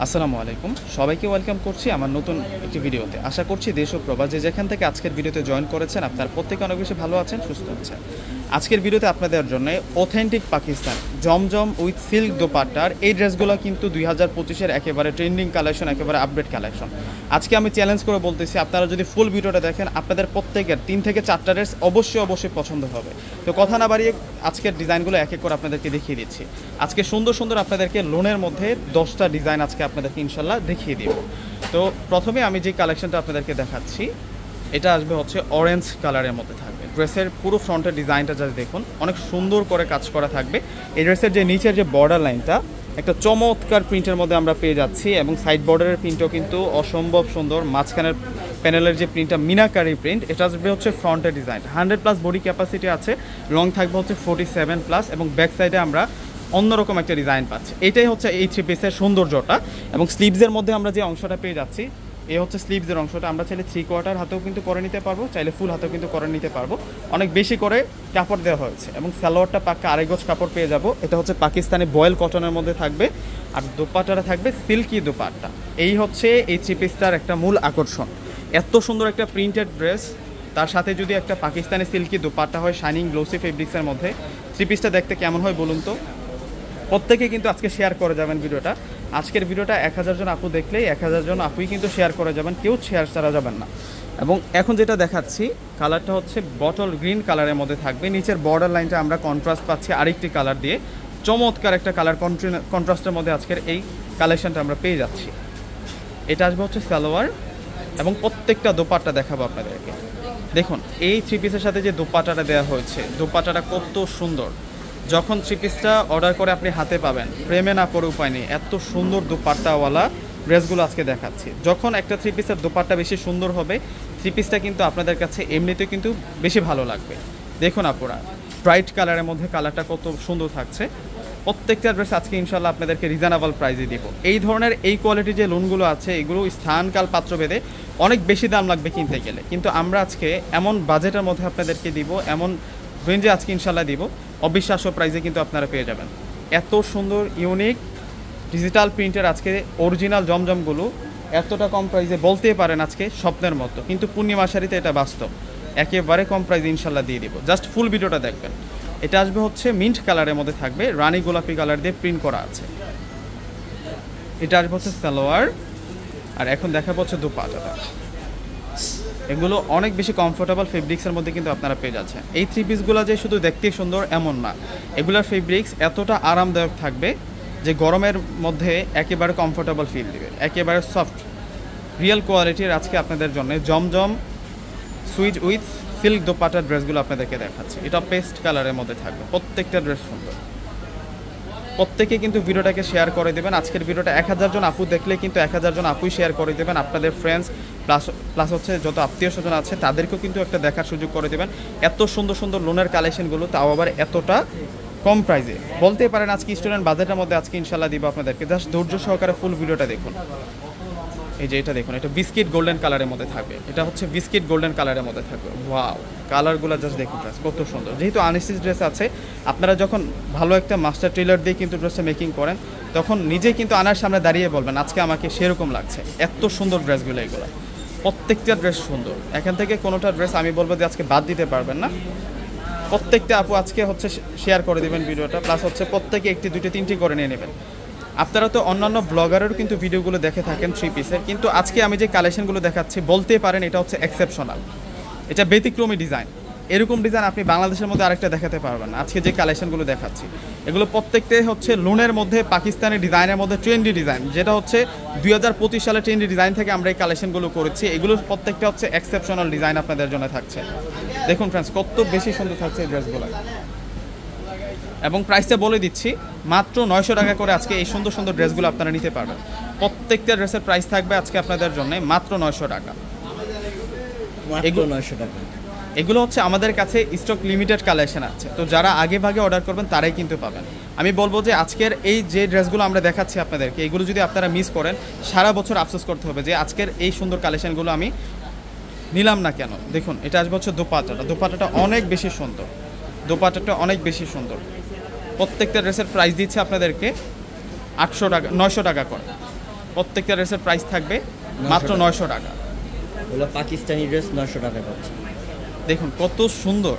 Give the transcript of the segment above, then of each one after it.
আসসালামু আলাইকুম, সবাইকে ওয়েলকাম করছি আমার নতুন একটি ভিডিওতে। আশা করছি দেশ ও প্রবাসে যেখান থেকে আজকের ভিডিওতে জয়েন করেছেন আপনার প্রত্যেকে অনেক বেশি ভালো আছেন, সুস্থ আছেন। আজকের ভিডিওতে আপনাদের জন্য অথেন্টিক পাকিস্তান জমজম উইথ সিল্ক দোপাট্টার এই ড্রেসগুলো কিন্তু 2025-এর একেবারে ট্রেন্ডিং কালেকশন, একেবারে আপডেট কালেকশন। আজকে আমি চ্যালেঞ্জ করে বলতেছি, আপনারা যদি ফুল ভিডিওটা দেখেন আপনাদের প্রত্যেকের 3 থেকে 4টা ড্রেস অবশ্যই পছন্দ হবে। তো কথা না বাড়িয়ে আজকের ডিজাইনগুলো এক এক করে আপনাদেরকে দেখিয়ে দিচ্ছি। আজকে সুন্দর সুন্দর আপনাদেরকে লোনের মধ্যে 10টা ডিজাইন আজকে আপনাদেরকে ইনশাল্লাহ দেখিয়ে দিব। তো প্রথমে আমি যে কালেকশনটা আপনাদেরকে দেখাচ্ছি, এটা আসবে হচ্ছে অরেঞ্জ কালারের মধ্যে থাকবে। ড্রেসের পুরো ফ্রন্টের ডিজাইনটা জাস্ট দেখুন, অনেক সুন্দর করে কাজ করা থাকবে। এই ড্রেসের যে নিচের যে বর্ডার লাইনটা একটা চমৎকার প্রিন্টের মধ্যে আমরা পেয়ে যাচ্ছি, এবং সাইড বর্ডারের প্রিন্টও কিন্তু অসম্ভব সুন্দর। মাঝখানের প্যানেলের যে প্রিন্টটা মিনাকারি প্রিন্ট, এটা আসবে হচ্ছে ফ্রন্টের ডিজাইন। 100+ বডি ক্যাপাসিটি আছে, লং থাকবে হচ্ছে 47+, এবং ব্যাক সাইডে আমরা অন্যরকম একটা ডিজাইন পাচ্ছি। এটাই হচ্ছে এই থ্রি পিসের সৌন্দর্যটা। এবং স্লিভসের মধ্যে আমরা যে অংশটা পেয়ে যাচ্ছি, এই হচ্ছে স্লিভসের অংশটা। আমরা চাইলে 3/4 হাতেও কিন্তু করে নিতে পারবো, চাইলে ফুল হাতেও কিন্তু করে নিতে পারবো। অনেক বেশি করে কাপড় দেওয়া হয়েছে, এবং সালোয়ারটা পাক্কা আড়াই গজ কাপড় পেয়ে যাব। এটা হচ্ছে পাকিস্তানি বয়েল কটনের মধ্যে থাকবে, আর দোপাট্টাটা থাকবে সিল্কি দোপাট্টা। এই হচ্ছে এই থ্রি পিসটার একটা মূল আকর্ষণ। এত সুন্দর একটা প্রিন্টেড ড্রেস, তার সাথে যদি একটা পাকিস্তানি সিল্কি দোপাট্টা হয় শাইনিং গ্লোসি ফেব্রিক্সের মধ্যে, থ্রি পিসটা দেখতে কেমন হয় বলুন তো? প্রত্যেকে কিন্তু আজকে শেয়ার করে যাবেন ভিডিওটা। আজকের ভিডিওটা 1000 জন আপু দেখলেই 1000 জন আপুই কিন্তু শেয়ার করে যাবেন, কেউ শেয়ার ছাড়া যাবেন না। এবং এখন যেটা দেখাচ্ছি, কালারটা হচ্ছে বটল গ্রিন কালারের মধ্যে থাকবে। নিচের বর্ডার লাইনটা আমরা কন্ট্রাস্ট পাচ্ছি আরেকটি কালার দিয়ে, চমৎকার একটা কালার কন্ট্রাস্টের মধ্যে আজকের এই কালেকশনটা আমরা পেয়ে যাচ্ছি। এটা আসবে হচ্ছে সালোয়ার, এবং প্রত্যেকটা দোপাট্টা দেখাবো আপনাদেরকে। দেখুন এই থ্রি পিসের সাথে যে দোপাট্টাটা দেওয়া হয়েছে, দোপাট্টাটা কত সুন্দর। যখন থ্রি পিসটা অর্ডার করে আপনি হাতে পাবেন, প্রেমে না পড়ে উপায় নেই। এত সুন্দর দোপাট্টাওয়ালা ড্রেসগুলো আজকে দেখাচ্ছি। যখন একটা থ্রি পিসের দোপাট্টা বেশি সুন্দর হবে, থ্রি পিসটা কিন্তু আপনাদের কাছে এমনিতে কিন্তু বেশি ভালো লাগবে। দেখুন আপুরা, ব্রাইট কালারের মধ্যে কালারটা কত সুন্দর থাকছে। প্রত্যেকটা ড্রেস আজকে ইনশাল্লাহ আপনাদেরকে রিজনেবল প্রাইসে দিব। এই ধরনের এই কোয়ালিটির যে লোনগুলো আছে, এগুলো স্থানকাল পাত্রভেদে অনেক বেশি দাম লাগবে কিনতে গেলে, কিন্তু আমরা আজকে এমন বাজেটের মধ্যে আপনাদেরকে দিব, এমন রেঞ্জে আজকে ইনশাল্লাহ দিব, অবিশ্বাস্য প্রাইসে কিন্তু আপনারা পেয়ে যাবেন। এত সুন্দর ইউনিক ডিজিটাল প্রিন্টের আজকে অরিজিনাল জমজমগুলো এতটা কম প্রাইসে বলতেই পারেন আজকে স্বপ্নের মতো, কিন্তু পূর্ণিমা শাড়িতে এটা বাস্তব। একেবারে কম প্রাইসে ইনশাল্লাহ দিয়ে দিব, জাস্ট ফুল ভিডিওটা দেখবেন। এটা আসবে হচ্ছে মিন্ট কালারের মধ্যে থাকবে, রানী গোলাপি কালার দিয়ে প্রিন্ট করা আছে। এটা আসবে হচ্ছে সালোয়ার, আর এখন দেখা হচ্ছে দোপাট্টাটা। এগুলো অনেক বেশি কমফোর্টেবল ফেব্রিক্সের মধ্যে কিন্তু আপনারা পেয়ে যাচ্ছেন। এই থ্রি পিসগুলো যে শুধু দেখতেই সুন্দর এমন না, এগুলোর ফেব্রিক্স এতটা আরামদায়ক থাকবে যে গরমের মধ্যে একেবারে কমফোর্টেবল ফিল দিবে, একেবারে সফট রিয়েল কোয়ালিটির। আজকে আপনাদের জন্য জমজম সুইট উইথ সিল্ক দোপাট্টার ড্রেসগুলো আপনাদেরকে দেখাচ্ছি। এটা পেস্ট কালারের মধ্যে থাকবে, প্রত্যেকটা ড্রেস সুন্দর। প্রত্যেকে কিন্তু ভিডিওটাকে শেয়ার করে দেবেন। আজকের ভিডিওটা 1000 জন আপু দেখলে কিন্তু 1000 জন আপুই শেয়ার করে দেবেন। আপনাদের ফ্রেন্ডস প্লাস হচ্ছে যত আত্মীয় স্বজন আছে তাদেরকেও কিন্তু একটা দেখার সুযোগ করে দেবেন। এত সুন্দর সুন্দর লোনের কালেকশনগুলো, তাও আবার এতটা কম প্রাইসে। বলতে পারেন আজকে স্টুডেন্ট বাজেটের মধ্যে আজকে ইনশাল্লাহ দিব আপনাদেরকে। জাস্ট ধৈর্য সহকারে ফুল ভিডিওটা দেখুন। এই যে এটা দেখুন, এটা বিস্কিট গোল্ডেন কালারের মধ্যে থাকবে। এটা হচ্ছে বিস্কিট গোল্ডেন কালারের মধ্যে থাকবে। ওয়াও, কালারগুলো জাস্ট দেখুন কত সুন্দর। যেহেতু আনস্টিচ ড্রেস আছে, আপনারা যখন ভালো একটা মাস্টার টেইলর দিয়ে কিন্তু ড্রেসটা মেকিং করেন, তখন নিজে কিন্তু আনার সামনে দাঁড়িয়ে বলবেন আজকে আমাকে সেরকম লাগছে। এত সুন্দর ড্রেসগুলো, এগুলো প্রত্যেকটা ড্রেস সুন্দর। এখান থেকে কোনোটা ড্রেস আমি বলবো যে আজকে বাদ দিতে পারবেন না। প্রত্যেকটা আপু আজকে হচ্ছে শেয়ার করে দেবেন ভিডিওটা, প্লাস হচ্ছে প্রত্যেকে 1টি 2টি 3টি করে নিয়ে নেবেন। আপনারা তো অন্যান্য ব্লগারেরও কিন্তু ভিডিওগুলো দেখে থাকেন থ্রি পিসের, কিন্তু আজকে আমি যে কালেকশনগুলো দেখাচ্ছি বলতে পারেন এটা হচ্ছে এক্সেপশনাল, এটা ব্যতিক্রমী ডিজাইন। এরকম ডিজাইন আপনি বাংলাদেশের মধ্যে আরেকটা দেখাতে পারবেন না। আজকে যে কালেকশনগুলো দেখাচ্ছি এগুলো প্রত্যেকটাই হচ্ছে লোনের মধ্যে পাকিস্তানি ডিজাইনের মধ্যে ট্রেন্ডি ডিজাইন, যেটা হচ্ছে 2025 সালে ট্রেন্ডি ডিজাইন থেকে আমরা এই কালেকশনগুলো করেছি। এগুলো প্রত্যেকটা হচ্ছে এক্সেপশনাল ডিজাইন আপনাদের জন্য থাকছে। দেখুন ফ্রেন্ডস, কত বেশি সুন্দর থাকছে এই ড্রেসগুলো। এবং প্রাইসটা বলে দিচ্ছি, মাত্র 900 টাকা করে আজকে এই সুন্দর সুন্দর ড্রেসগুলো আপনারা নিতে পারবেন। প্রত্যেকটা ড্রেসের প্রাইস থাকবে আজকে আপনাদের জন্য মাত্র 900 টাকা। এগুলো 900 টাকা। এগুলো হচ্ছে আমাদের কাছে স্টক লিমিটেড কালেকশন আছে, তো যারা আগে ভাগে অর্ডার করবেন তারাই কিন্তু পাবেন। আমি বলবো যে আজকের এই যে ড্রেসগুলো আমরা দেখাচ্ছি আপনাদেরকে, এগুলো যদি আপনারা মিস করেন সারা বছর আফসোস করতে হবে যে আজকের এই সুন্দর কালেকশনগুলো আমি নিলাম না কেন। দেখুন এটা আসবে হচ্ছে দোপাট্টাটা। দোপাট্টাটা অনেক বেশি সুন্দর, দোপাট্টাটা অনেক বেশি সুন্দর। প্রত্যেকটা ড্রেসের প্রাইস দিচ্ছে আপনাদেরকে 800 টাকা, 900 টাকা করে। প্রত্যেকটা ড্রেসের প্রাইস থাকবে মাত্র 900 টাকা। ওগুলো পাকিস্তানি ড্রেস 900 টাকা পাচ্ছে। দেখুন কত সুন্দর,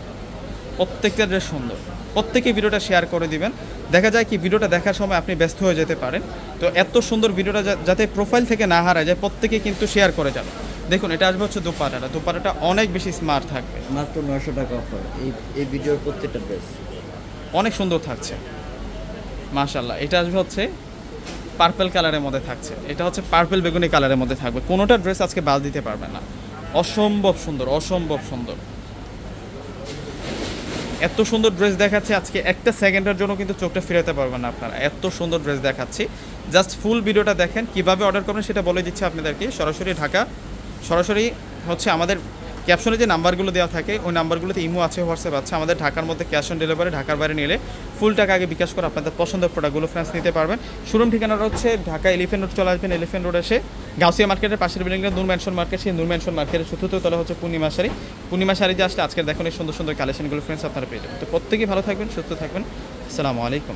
প্রত্যেকটা ড্রেস সুন্দর। প্রত্যেকে ভিডিওটা শেয়ার করে দিবেন। দেখা যায় কি ভিডিওটা দেখার সময় আপনি ব্যস্ত হয়ে যেতে পারেন, তো এত সুন্দর ভিডিওটা যাতে প্রোফাইল থেকে না হারায় যায় প্রত্যেকে কিন্তু শেয়ার করে যাবে। দেখুন এটা আসবে হচ্ছে দোপাট্টাটা, দোপাট্টাটা অনেক বেশি স্মার্ট থাকবে, মাত্র 900 টাকা অফার। এই ভিডিওর প্রত্যেকটা ড্রেস অনেক সুন্দর থাকছে মাশাআল্লাহ। এটা আসবে হচ্ছে পার্পল কালারের মধ্যে থাকছে, এটা হচ্ছে পার্পল বেগুনি কালারের মধ্যে থাকবে। কোনোটা ড্রেস আজকে বাদ দিতে পারবে না, অসম্ভব সুন্দর, অসম্ভব সুন্দর। এত সুন্দর ড্রেস দেখাচ্ছে আজকে, একটা সেকেন্ডের জন্য কিন্তু চোখটা ফিরাতে পারবেন না আপনারা, এত সুন্দর ড্রেস দেখাচ্ছি। জাস্ট ফুল ভিডিওটা দেখেন, কিভাবে অর্ডার করবেন সেটা বলে দিচ্ছি আপনাদেরকে। সরাসরি ঢাকা, সরাসরি হচ্ছে আমাদের ক্যাপশনে যে নাম্বারগুলো দেওয়া থাকে ওই নাম্বারগুলোতে ইমো আছে, হোয়াটসঅ্যাপ আছে। আমাদের ঢাকার মধ্যে ক্যাশ অন ডেলিভারি, ঢাকার বাইরে নিলে ফুল টাকা আগে বিকাশ করে আপনাদের পছন্দের প্রোডাক্টগুলো ফ্রেন্ডস নিতে পারবেন। শোরুম ঠিকানাটা হচ্ছে ঢাকা এলিফেন্ট রোড, চলে আসবেন এলিফেন্ট রোড এসে গাউসিয়া মার্কেটের পাশের বিল্ডিংটা নূর ম্যানশন মার্কেট, সেই নূর ম্যানশন মার্কেটের চতুর্থ তলা হচ্ছে পূর্ণিমা শাড়ি। পূর্ণিমা শাড়ি যে আসলে আজকের দেখুন এই সুন্দর সুন্দর কালেকশনগুলো ফ্রেন্ডস আপনারা পেয়ে যাবেন। তো প্রত্যেকেই ভালো থাকবেন, সুস্থ থাকবেন। আসসালামু আলাইকুম।